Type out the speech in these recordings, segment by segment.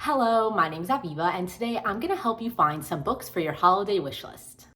Hello, my name's Aviva, and today I'm gonna help you find some books for your holiday wish list.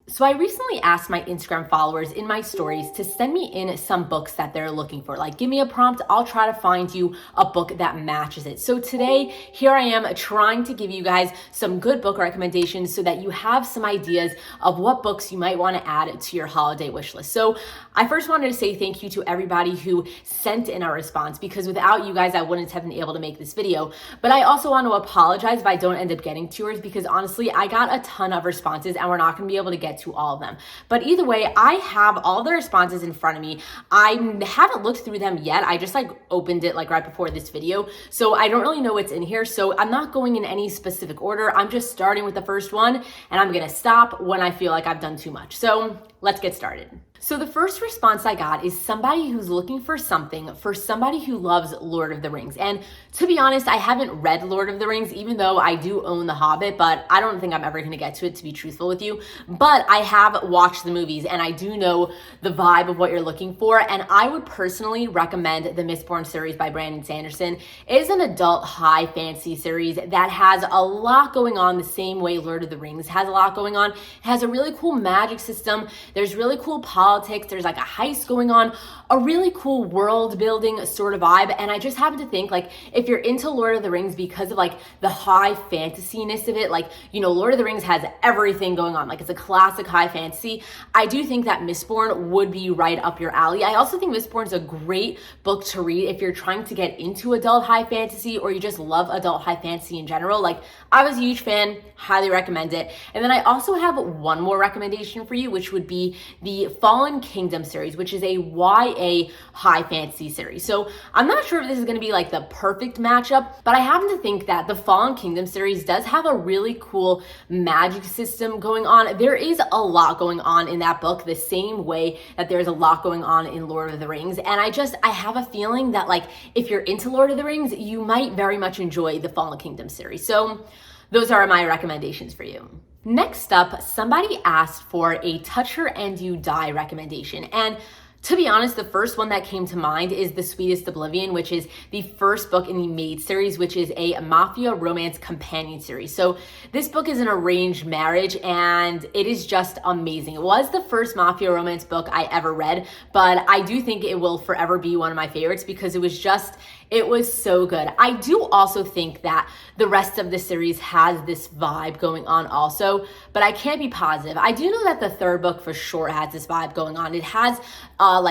So I recently asked my Instagram followers in my stories to send me in some books that they're looking for. Like, give me a prompt, I'll try to find you a book that matches it. So today, here I am trying to give you guys some good book recommendations so that you have some ideas of what books you might want to add to your holiday wish list. So I first wanted to say thank you to everybody who sent in a response, because without you guys, I wouldn't have been able to make this video. But I also want to apologize if I don't end up getting to yours, because honestly, I got a ton of responses and we're not going to be able to get to all of them. But either way, I have all the responses in front of me. I haven't looked through them yet. I just opened it right before this video. So I don't really know what's in here. So I'm not going in any specific order. I'm just starting with the first one and I'm going to stop when I feel like I've done too much. So let's get started. So the first response I got is somebody who's looking for something for somebody who loves Lord of the Rings. And to be honest, I haven't read Lord of the Rings, even though I do own The Hobbit, but I don't think I'm ever going to get to it, to be truthful with you. But I have watched the movies and I do know the vibe of what you're looking for. And I would personally recommend the Mistborn series by Brandon Sanderson. It is an adult high fantasy series that has a lot going on the same way Lord of the Rings has a lot going on. It has a really cool magic system. There's really cool politics. There's a heist going on, a really cool world building sort of vibe. And I just happen to think if you're into Lord of the Rings because of the high fantasy-ness of it, Lord of the Rings has everything going on. It's a classic high fantasy. I do think that Mistborn would be right up your alley. I also think Mistborn's a great book to read if you're trying to get into adult high fantasy or you just love adult high fantasy in general. I was a huge fan, highly recommend it. And then I also have one more recommendation for you, which would be the Fallen Kingdom series, which is a YA high fantasy series. So I'm not sure if this is going to be the perfect matchup, but I happen to think that the Fallen Kingdom series does have a really cool magic system going on. There is a lot going on in that book, the same way that there's a lot going on in Lord of the Rings. And I have a feeling that if you're into Lord of the Rings, you might very much enjoy the Fallen Kingdom series. So those are my recommendations for you. Next up, somebody asked for a Touch Her and You Die recommendation. And to be honest, the first one that came to mind is The Sweetest Oblivion, which is the first book in the Maid series, which is a mafia romance companion series. So this book is an arranged marriage and it is just amazing. It was the first mafia romance book I ever read, but I do think it will forever be one of my favorites because it was so good. I do also think that the rest of the series has this vibe going on also, but I can't be positive. I do know that the third book for sure has this vibe going on. It has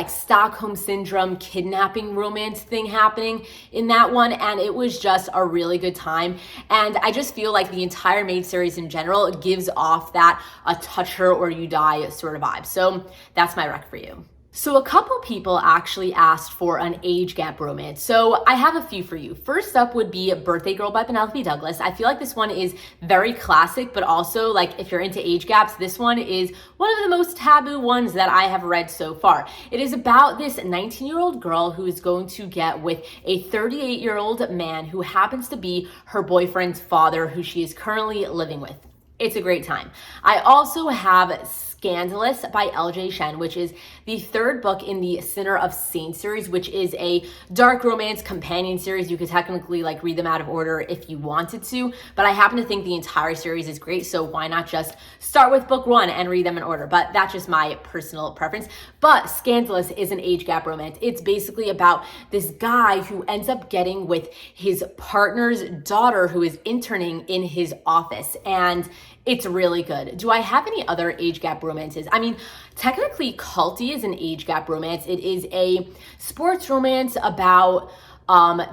Stockholm Syndrome kidnapping romance thing happening in that one, and it was just a really good time. And I just feel like the entire Maid series in general gives off that a touch her or you die sort of vibe. So that's my rec for you. So a couple people actually asked for an age gap romance. So I have a few for you. First up would be Birthday Girl by Penelope Douglas. I feel like this one is very classic, but also if you're into age gaps, this one is one of the most taboo ones that I have read so far. It is about this 19-year-old girl who is going to get with a 38-year-old man who happens to be her boyfriend's father, who she is currently living with. It's a great time. I also have Scandalous by Lj Shen, which is the third book in the Sinner of Saints series, which is a dark romance companion series. You could technically read them out of order if you wanted to, but I happen to think the entire series is great, so why not just start with book one and read them in order? But that's just my personal preference. But Scandalous is an age gap romance. It's basically about this guy who ends up getting with his partner's daughter who is interning in his office, and it's really good. Do I have any other age gap romances? I mean, technically Culty is an age gap romance. It is a sports romance about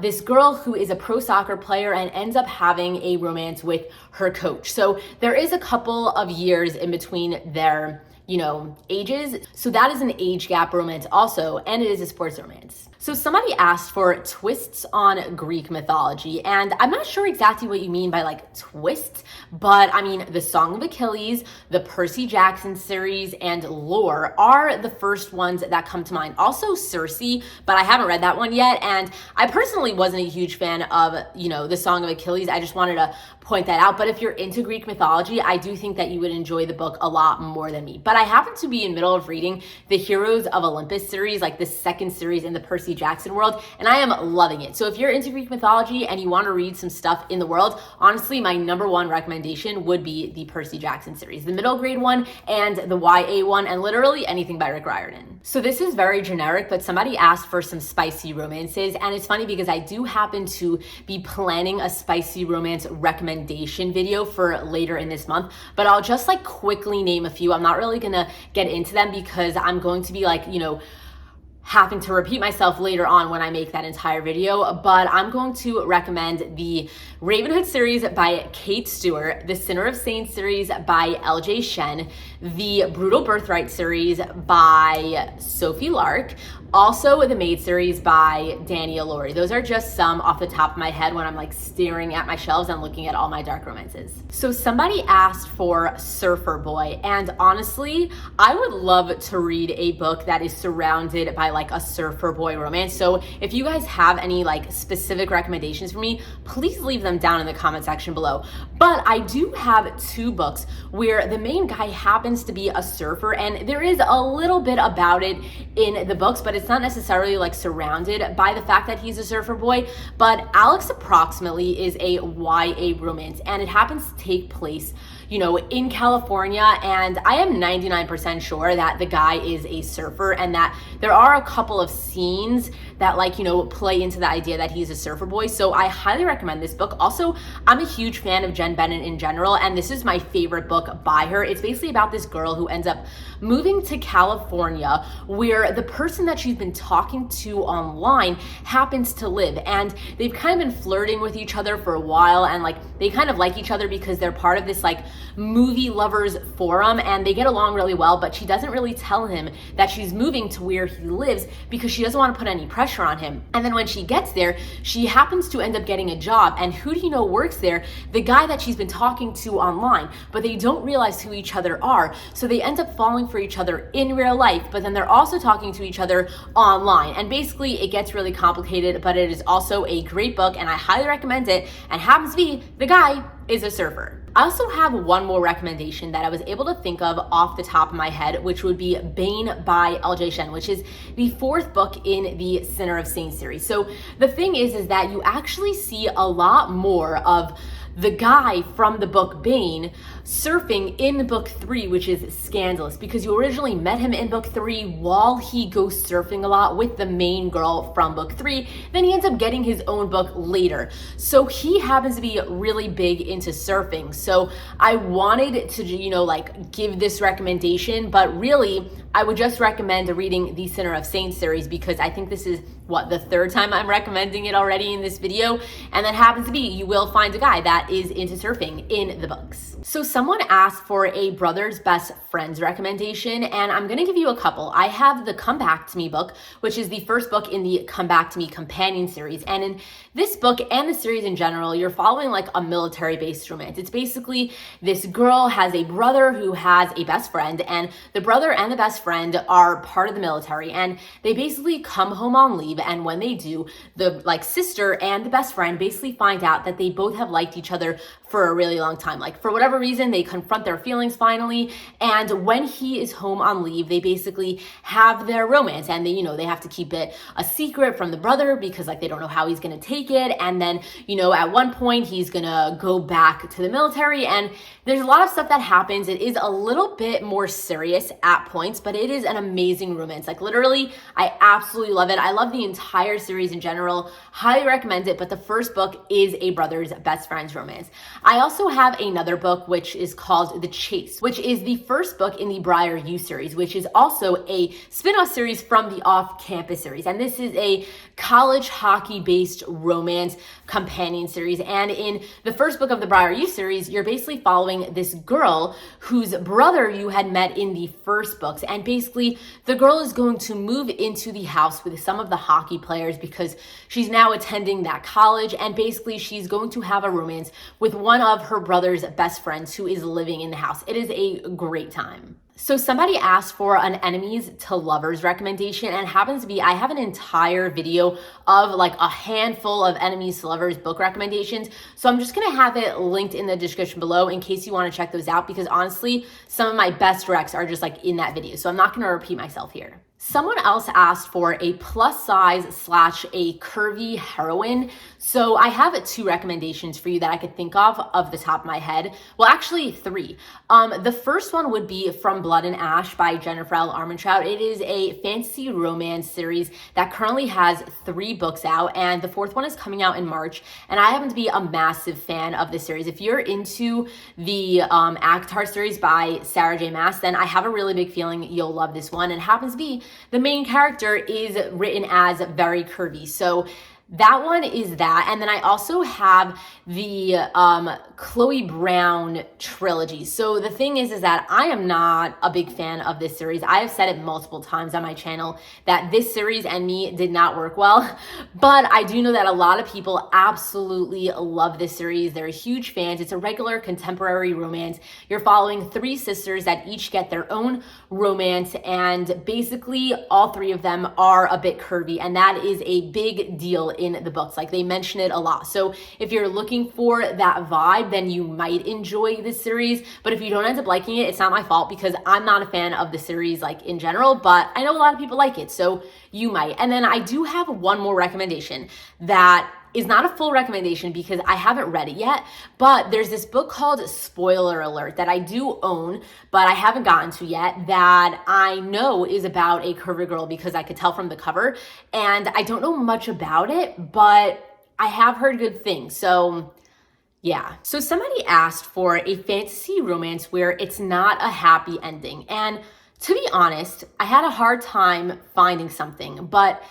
this girl who is a pro soccer player and ends up having a romance with her coach. So there is a couple of years in between their ages. So that is an age gap romance also, and it is a sports romance. So somebody asked for twists on Greek mythology, and I'm not sure exactly what you mean by twists, but I mean, the Song of Achilles, the Percy Jackson series, and Lore are the first ones that come to mind. Also Circe, but I haven't read that one yet, and I personally wasn't a huge fan of, the Song of Achilles. I just wanted to point that out. But if you're into Greek mythology, I do think that you would enjoy the book a lot more than me. But I happen to be in the middle of reading the Heroes of Olympus series, like the second series in the Percy Jackson world, and I am loving it. So if you're into Greek mythology and you want to read some stuff in the world, honestly, my number one recommendation would be the Percy Jackson series, the middle grade one and the YA one, and literally anything by Rick Riordan. So this is very generic, but somebody asked for some spicy romances, and it's funny because I do happen to be planning a spicy romance recommendation video for later in this month, but I'll just like quickly name a few. I'm not really gonna get into them because I'm going to be like, having to repeat myself later on when I make that entire video, but I'm going to recommend the Ravenhood series by Kate Stewart, the Sinner of Saints series by Lj Shen, the Brutal Birthright series by Sophie Lark, also the Maid series by Dania Laurie. Those are just some off the top of my head when I'm like staring at my shelves and looking at all my dark romances. So somebody asked for Surfer Boy, and honestly, I would love to read a book that is surrounded by like a surfer boy romance. So if you guys have any like specific recommendations for me, please leave them down in the comment section below. But I do have two books where the main guy happens to be a surfer, and there is a little bit about it in the books, but it's not necessarily like surrounded by the fact that he's a surfer boy. But Alex Approximately is a YA romance, and it happens to take place in California, and I am 99% sure that the guy is a surfer, and that there are a couple of scenes that play into the idea that he's a surfer boy. So I highly recommend this book. Also, I'm a huge fan of Jen Bennett in general, and this is my favorite book by her. It's basically about this girl who ends up moving to California where the person that she's been talking to online happens to live, and they've kind of been flirting with each other for a while, and they kind of like each other because they're part of this movie lovers forum, and they get along really well, but she doesn't really tell him that she's moving to where he lives because she doesn't want to put any pressure on him. And then when she gets there, she happens to end up getting a job, and who do you know works there? The guy that she's been talking to online, but they don't realize who each other are, so they end up falling for each other in real life, but then they're also talking to each other online, and basically it gets really complicated, but it is also a great book, and I highly recommend it, and happens to be the guy is a surfer. I also have one more recommendation that I was able to think of off the top of my head, which would be Bane by Lj Shen, which is the fourth book in the Sinner of Saints series. So the thing is that you actually see a lot more of the guy from the book Bane surfing in book 3, which is Scandalous, because you originally met him in book 3 while he goes surfing a lot with the main girl from book 3. Then he ends up getting his own book later. So he happens to be really big into surfing. So I wanted to, give this recommendation, but really I would just recommend reading the Sinner of Saints series because I think this is the third time I'm recommending it already in this video, and that happens to be you will find a guy that is into surfing in the books. So someone asked for a brother's best friends recommendation, and I'm gonna give you a couple. I have the Come Back to Me book, which is the first book in the Come Back to Me companion series, and in this book and the series in general, you're following a military-based romance. It's basically this girl has a brother who has a best friend, and the brother and the best friend are part of the military, and they basically come home on leave, and when they do, the sister and the best friend basically find out that they both have liked each other for a really long time. For whatever reason, they confront their feelings finally, and when he is home on leave, they basically have their romance, and they have to keep it a secret from the brother because they don't know how he's gonna take it, and then at one point he's gonna go back to the military, and there's a lot of stuff that happens. It is a little bit more serious at points, but it is an amazing romance. Literally, I absolutely love it. I love the entire series in general. Highly recommend it, but the first book is a brother's best friend's romance. I also have another book which is called The Chase, which is the first book in the Briar U series, which is also a spin-off series from the Off Campus series. And this is a college hockey-based romance companion series. And in the first book of the Briar U series, you're basically following this girl whose brother you had met in the first books. And basically, the girl is going to move into the house with some of the hockey players because she's now attending that college. And basically, she's going to have a romance with one one of her brother's best friends who is living in the house. It is a great time. So somebody asked for an enemies to lovers recommendation, and it happens to be, I have an entire video of like a handful of enemies to lovers book recommendations. So I'm just gonna have it linked in the description below in case you wanna check those out, because honestly, some of my best recs are just like in that video. So I'm not gonna repeat myself here. Someone else asked for a plus size / a curvy heroine. So I have 2 recommendations for you that I could think of the top of my head. Well, actually 3. The first one would be From Blood and Ash by Jennifer L. Armentrout. It is a fantasy romance series that currently has 3 books out, and the 4th one is coming out in March. And I happen to be a massive fan of this series. If you're into the ACOTAR series by Sarah J. Maas, then I have a really big feeling you'll love this one. And it happens to be the main character is written as very curvy. So that one is that. And then I also have the Chloe Brown trilogy. So the thing is that I am not a big fan of this series. I have said it multiple times on my channel that this series and me did not work well, but I do know that a lot of people absolutely love this series. They're huge fans. It's a regular contemporary romance. You're following 3 sisters that each get their own romance, and basically all 3 of them are a bit curvy, and that is a big deal in the books. Like, they mention it a lot. So if you're looking for that vibe, then you might enjoy this series. But if you don't end up liking it, it's not my fault, because I'm not a fan of the series like in general, but I know a lot of people like it, so you might. And then I do have one more recommendation that is not a full recommendation because I haven't read it yet, but there's this book called Spoiler Alert that I do own, but I haven't gotten to yet, that I know is about a curvy girl because I could tell from the cover, and I don't know much about it, but I have heard good things. So yeah. So somebody asked for a fantasy romance where it's not a happy ending. And to be honest, I had a hard time finding something, but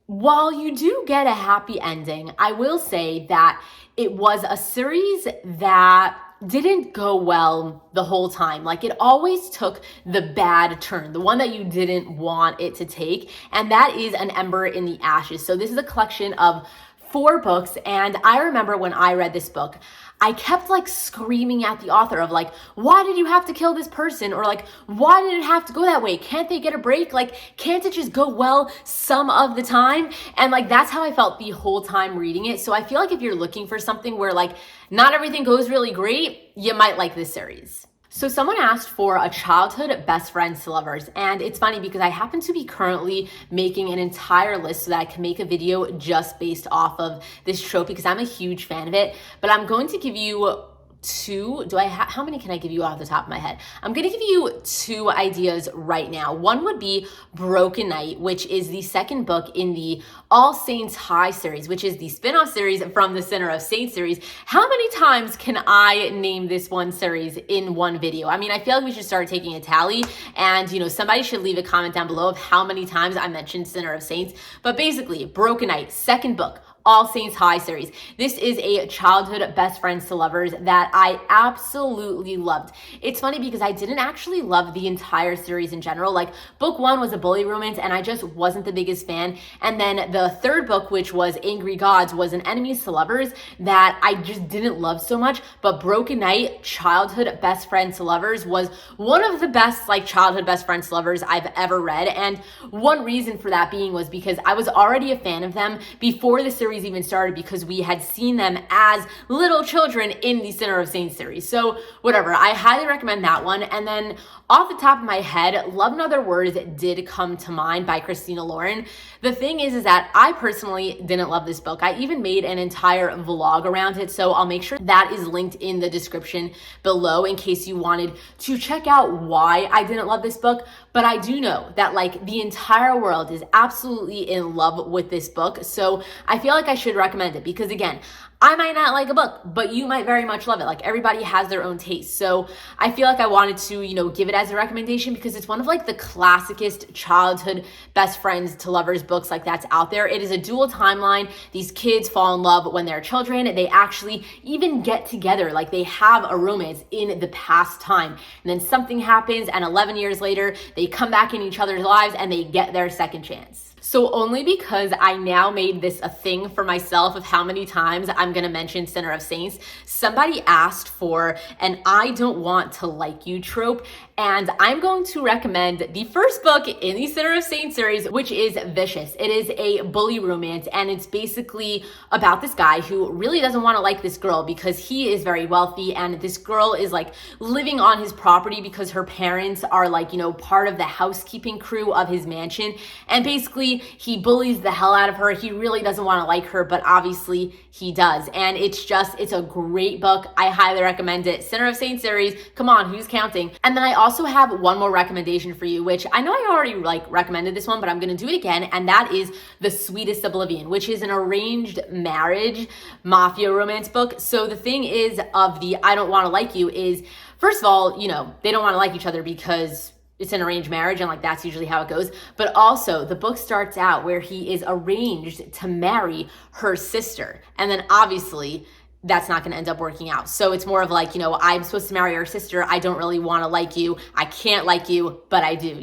while you do get a happy ending, I will say that it was a series that didn't go well the whole time. Like, it always took the bad turn, the one that you didn't want it to take, and that is An Ember in the Ashes. So this is a collection of 4 books, and I remember when I read this book, I kept like screaming at the author of like, why did you have to kill this person? Or like, why did it have to go that way? Can't they get a break? Like, can't it just go well some of the time? And like, that's how I felt the whole time reading it. So I feel like if you're looking for something where like not everything goes really great, you might like this series. So someone asked for a childhood best friends to lovers, and it's funny because I happen to be currently making an entire list so that I can make a video just based off of this trope because I'm a huge fan of it. But I'm going to give you 2, how many can I give you off the top of my head? I'm gonna give you 2 ideas right now. One would be Broken Night, which is the 2nd book in the All Saints High series, which is the spin-off series from the Center of Saints series. How many times can I name this one series in one video? I mean, I feel like we should start taking a tally, and somebody should leave a comment down below of how many times I mentioned Center of Saints. But basically, Broken Night, 2nd book, All Saints High series. This is a childhood best friends to lovers that I absolutely loved. It's funny because I didn't actually love the entire series in general. Like, book 1 was a bully romance and I just wasn't the biggest fan. And then the 3rd book, which was Angry Gods, was an enemies to lovers that I just didn't love so much. But Broken Night, childhood best friends to lovers, was one of the best like childhood best friends to lovers I've ever read. And one reason for that being was because I was already a fan of them before the series even started, because we had seen them as little children in the Center of Saints series. So whatever, I highly recommend that one. And then off the top of my head, Love in Other Words did come to mind by Christina Lauren. The thing is that I personally didn't love this book. I even made an entire vlog around it, so I'll make sure that is linked in the description below in case you wanted to check out why I didn't love this book. But I do know that like the entire world is absolutely in love with this book, so I feel like I should recommend it because, again, I might not like a book, but you might very much love it. Like, everybody has their own taste. So I feel like I wanted to, give it as a recommendation because it's one of like the classicest childhood best friends to lovers books like that's out there. It is a dual timeline. These kids fall in love when they're children. They actually even get together. Like, they have a romance in the past time. And then something happens and 11 years later, they come back in each other's lives and they get their second chance. So only because I now made this a thing for myself of how many times I'm gonna mention Sinner of Saints, somebody asked for an I don't want to like you trope, and I'm going to recommend the first book in the Sinner of Saints series, which is Vicious. It is a bully romance, and it's basically about this guy who really doesn't want to like this girl because he is very wealthy, and this girl is like living on his property because her parents are like, part of the housekeeping crew of his mansion, and basically he bullies the hell out of her. He really doesn't want to like her, but obviously he does. And it's a great book. I highly recommend it. Sinner of Saints series. Come on, who's counting? And then I also have one more recommendation for you, which I know I already recommended this one, but I'm going to do it again. And that is The Sweetest Oblivion, which is an arranged marriage mafia romance book. So the thing is of the I don't want to like you is, first of all, they don't want to like each other because it's an arranged marriage, and like that's usually how it goes. But also the book starts out where he is arranged to marry her sister. And then obviously that's not going to end up working out. So it's more of like, I'm supposed to marry her sister. I don't really want to like you. I can't like you, but I do,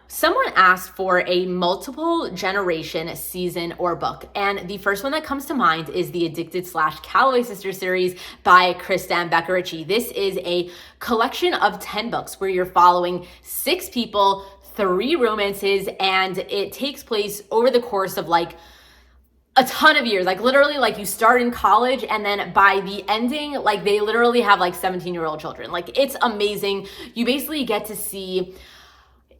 Someone asked for a multiple generation season or book. And the first one that comes to mind is the Addicted / Callaway Sisters series by Krista and Beckerichi. This is a collection of 10 books where you're following 6 people, 3 romances, and it takes place over the course of like a ton of years, like literally like you start in college and then by the ending, like they literally have like 17-year-old children. Like it's amazing. You basically get to see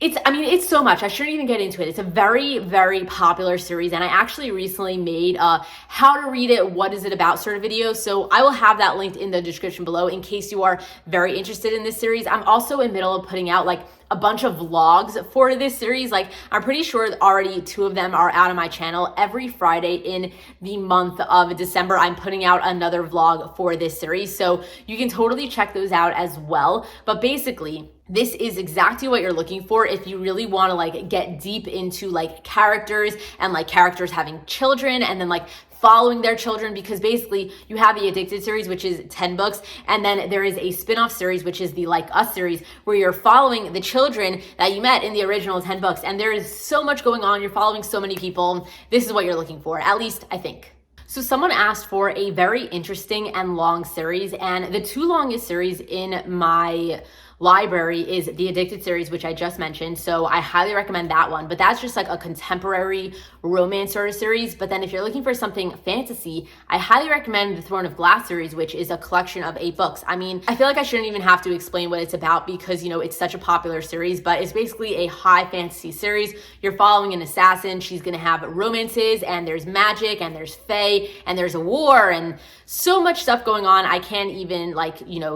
it's so much. I shouldn't even get into it. It's a very, very popular series. And I actually recently made a how to read it, what is it about sort of video. So I will have that linked in the description below in case you are very interested in this series. I'm also in the middle of putting out like a bunch of vlogs for this series. Like I'm pretty sure already 2 of them are out on my channel. Every Friday in the month of December, I'm putting out another vlog for this series. So you can totally check those out as well. But basically, this is exactly what you're looking for if you really want to like get deep into like characters and like characters having children and then like following their children, because basically you have the Addicted series, which is 10 books, and then there is a spin-off series, which is the Like Us series, where you're following the children that you met in the original 10 books. And there is so much going on. You're following so many people. This is what you're looking for, at least I think. So someone asked for a very interesting and long series, and the 2 longest series in my library is the Addicted series, which I just mentioned. So I highly recommend that one, but that's just like a contemporary romance sort of series. But then if you're looking for something fantasy, I highly recommend the Throne of Glass series, which is a collection of 8 books. I mean, I feel like I shouldn't even have to explain what it's about because, it's such a popular series, but it's basically a high fantasy series. You're following an assassin. She's going to have romances, and there's magic, and there's fae, and there's a war, and so much stuff going on. I can't even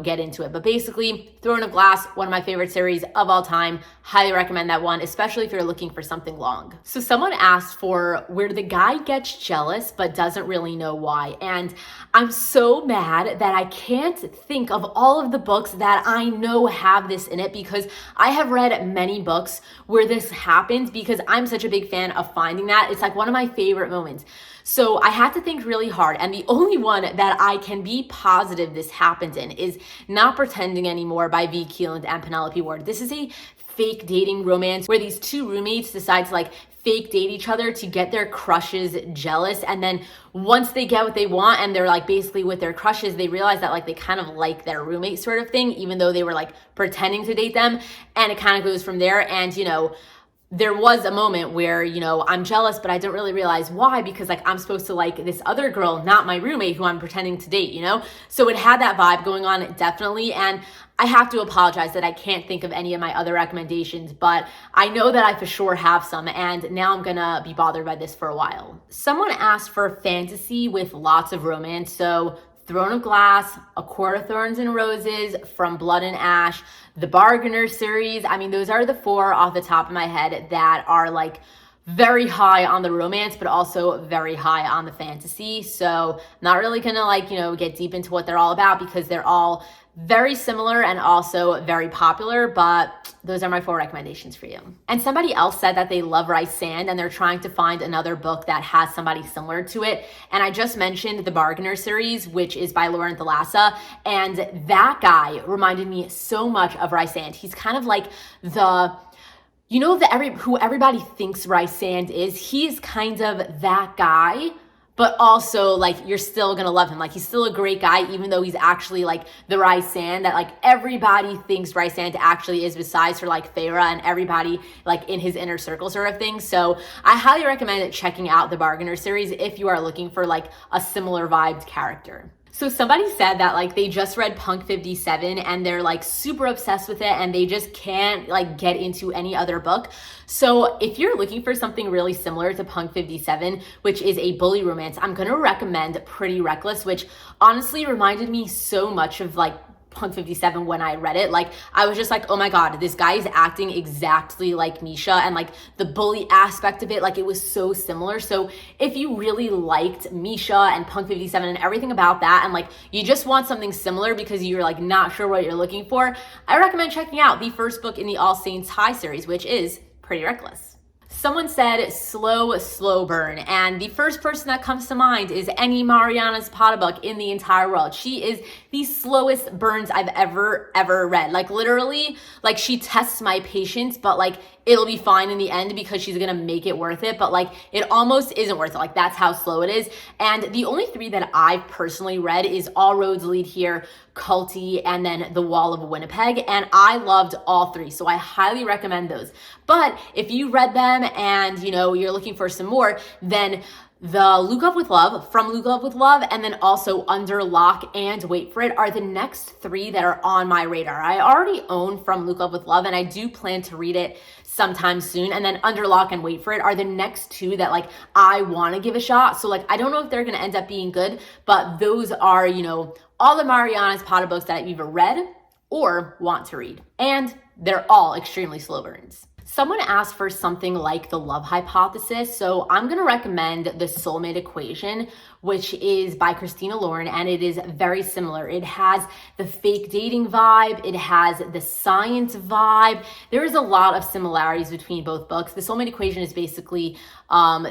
get into it, but basically Throne of Glass, one of my favorite series of all time. Highly recommend that one, especially if you're looking for something long. So someone asked for where the guy gets jealous but doesn't really know why. And I'm so mad that I can't think of all of the books that I know have this in it, because I have read many books where this happens because I'm such a big fan of finding that. It's like one of my favorite moments. So I had to think really hard, and the only one that I can be positive this happened in is Not Pretending Anymore by V. Keeland and Penelope Ward. This is a fake dating romance where these 2 roommates decide to fake date each other to get their crushes jealous, and then once they get what they want and they're basically with their crushes, they realize that they kind of like their roommate sort of thing, even though they were pretending to date them, and it kind of goes from there. And there was a moment where, I'm jealous, but I don't really realize why, because I'm supposed to like this other girl, not my roommate who I'm pretending to date, So it had that vibe going on, definitely. And I have to apologize that I can't think of any of my other recommendations, but I know that I for sure have some, and now I'm gonna be bothered by this for a while. Someone asked for fantasy with lots of romance, so Throne of Glass, A Court of Thorns and Roses, From Blood and Ash, the Bargainer series. I mean, those are the 4 off the top of my head that are very high on the romance, but also very high on the fantasy. So not really gonna get deep into what they're all about because they're all very similar and also very popular, but those are my 4 recommendations for you. And somebody else said that they love Rice Sand and they're trying to find another book that has somebody similar to it. And I just mentioned the Bargainer series, which is by Lauren Thalassa, and that guy reminded me so much of Rice Sand. He's kind of like the you know, who everybody thinks Rice Sand is, he's kind of that guy, but also like you're still gonna love him. Like he's still a great guy, even though he's actually like the Rice Sand that like everybody thinks Rice Sand actually is, besides for like Feyre and everybody like in his inner circle sort of thing. So I highly recommend checking out the Bargainer series if you are looking for like a similar vibed character. So somebody said that like they just read Punk 57 and they're like super obsessed with it and they just can't like get into any other book. So if you're looking for something really similar to Punk 57, which is a bully romance, I'm gonna recommend Pretty Reckless, which honestly reminded me so much of like Punk 57 when I read it. Like I was just like, oh my god, this guy is acting exactly like Misha, and like the bully aspect of it, like it was so similar. So if you really liked Misha and Punk 57 and everything about that, and like you just want something similar because you're like not sure what you're looking for, I recommend checking out the first book in the All Saints High series, which is Pretty Reckless. Someone said slow burn, and the first person that comes to mind is any Mariana Zapata book in the entire world. She is the slowest burns I've ever read. Like literally, like she tests my patience, but like it'll be fine in the end because she's gonna make it worth it, but like it almost isn't worth it. Like that's how slow it is. And the only three that I've personally read is All Roads Lead Here, Culty, and then The Wall of Winnipeg, and I loved all three, so I highly recommend those. But if you read them and you know you're looking for some more, then the Look Up With Love, From Look Up With Love, and then also Under Lock and Wait For It are the next three that are on my radar. I already own From Look Up With Love, and I do plan to read it sometime soon. And then Under Lock and Wait For It are the next two that like I want to give a shot. So like I don't know if they're going to end up being good, but those are, you know, all the Mariana Zapata books that I've either read or want to read. And they're all extremely slow burns. Someone asked for something like The Love Hypothesis, so I'm going to recommend The Soulmate Equation, which is by Christina Lauren, and it is very similar. It has the fake dating vibe, it has the science vibe. There is a lot of similarities between both books. The Soulmate Equation is basically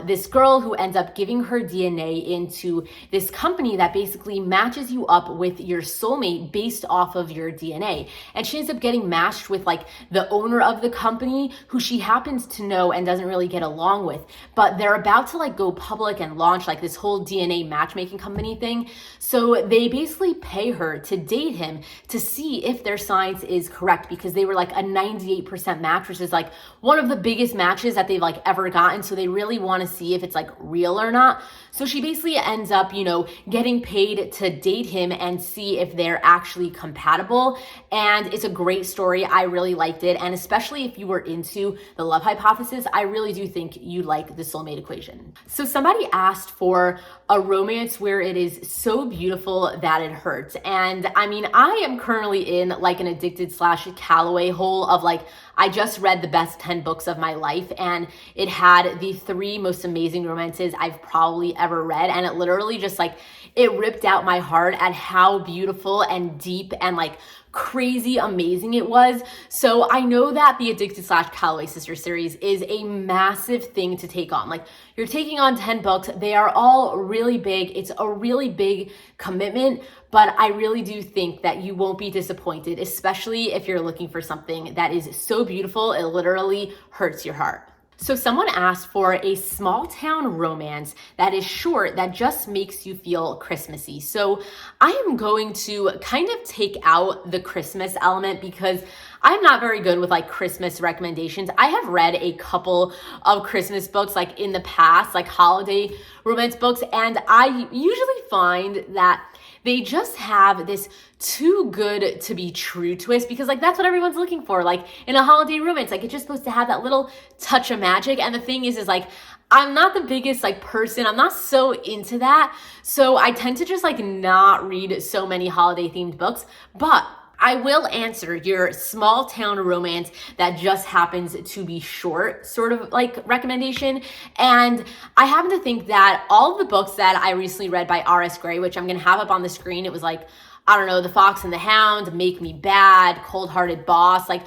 this girl who ends up giving her DNA into this company that basically matches you up with your soulmate based off of your DNA. And she ends up getting matched with like the owner of the company, who she happens to know and doesn't really get along with, but they're about to like go public and launch like this whole DNA matchmaking company thing. So they basically pay her to date him to see if their science is correct, because they were like a 98% match, which is like one of the biggest matches that they've like ever gotten. So they really want to see if it's like real or not. So she basically ends up, you know, getting paid to date him and see if they're actually compatible. And it's a great story. I really liked it. And especially if you were into The Love Hypothesis, I really do think you like The Soulmate Equation. So somebody asked for a romance where it is so beautiful that it hurts. And I mean, I am currently in like an addicted / Callaway hole of like, I just read the best 10 books of my life, and it had the 3 most amazing romances I've probably ever read. And it literally just like, it ripped out my heart at how beautiful and deep and like crazy amazing it was. So I know that the Addicted / Callaway Sister series is a massive thing to take on. Like you're taking on 10 books. They are all really big. It's a really big commitment, but I really do think that you won't be disappointed, especially if you're looking for something that is so beautiful, it literally hurts your heart. So someone asked for a small town romance that is short, that just makes you feel Christmassy. So I am going to kind of take out the Christmas element because I'm not very good with like Christmas recommendations. I have read a couple of Christmas books like in the past, like holiday romance books, and I usually find that they just have this too good to be true twist, because like that's what everyone's looking for. Like in a holiday romance, like it's just supposed to have that little touch of magic. And the thing is like, I'm not the biggest like person. I'm not so into that. So I tend to just like not read so many holiday themed books, but I will answer your small town romance that just happens to be short sort of like recommendation. And I happen to think that all of the books that I recently read by R.S. Gray, which I'm going to have up on the screen, it was like, I don't know, The Fox and the Hound, Make Me Bad, Cold Hearted Boss, like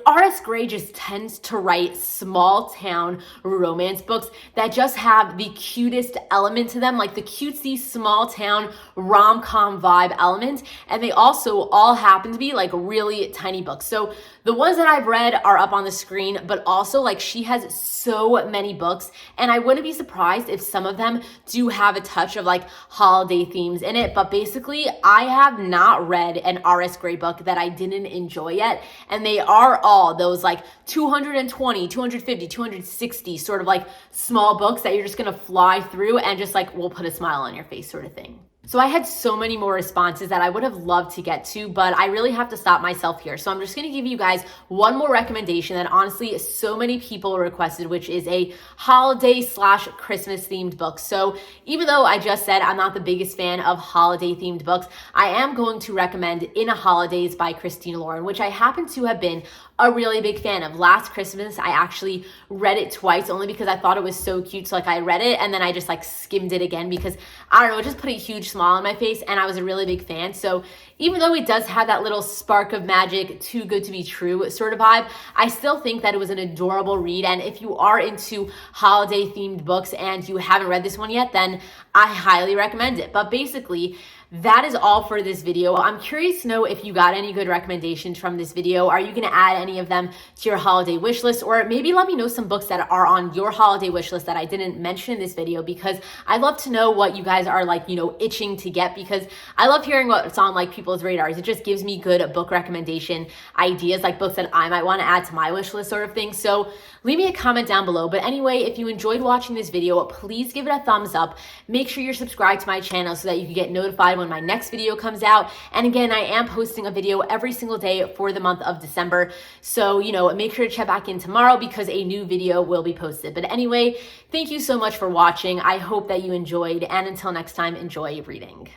R.S. Gray just tends to write small town romance books that just have the cutest element to them, like the cutesy small town rom-com vibe element. And they also all happen to be like really tiny books. So the ones that I've read are up on the screen, but also like she has so many books, and I wouldn't be surprised if some of them do have a touch of like holiday themes in it. But basically, I have not read an R.S. Gray book that I didn't enjoy yet, and they are all those like 220, 250, 260 sort of like small books that you're just gonna fly through and just like will put a smile on your face sort of thing. So I had so many more responses that I would have loved to get to, but I really have to stop myself here. So I'm just gonna give you guys one more recommendation that honestly so many people requested, which is a holiday / Christmas themed book. So even though I just said I'm not the biggest fan of holiday themed books, I am going to recommend In a Holidays by Christina Lauren, which I happen to have been a really big fan of. Last Christmas, I actually read it twice only because I thought it was so cute. So like I read it and then I just like skimmed it again because I don't know, it just put a huge smile on my face and I was a really big fan. So even though it does have that little spark of magic, too good to be true sort of vibe, I still think that it was an adorable read. And if you are into holiday themed books and you haven't read this one yet, then I highly recommend it. But basically, that is all for this video. I'm curious to know if you got any good recommendations from this video. Are you gonna add any of them to your holiday wish list? Or maybe let me know some books that are on your holiday wish list that I didn't mention in this video, because I'd love to know what you guys are like, you know, itching to get, because I love hearing what's on like people's radars. It just gives me good book recommendation ideas, like books that I might wanna add to my wish list sort of thing. So leave me a comment down below. But anyway, if you enjoyed watching this video, please give it a thumbs up. Make sure you're subscribed to my channel so that you can get notified when my next video comes out. And again, I am posting a video every single day for the month of December. So, you know, make sure to check back in tomorrow because a new video will be posted. But anyway, thank you so much for watching. I hope that you enjoyed. And until next time, enjoy reading.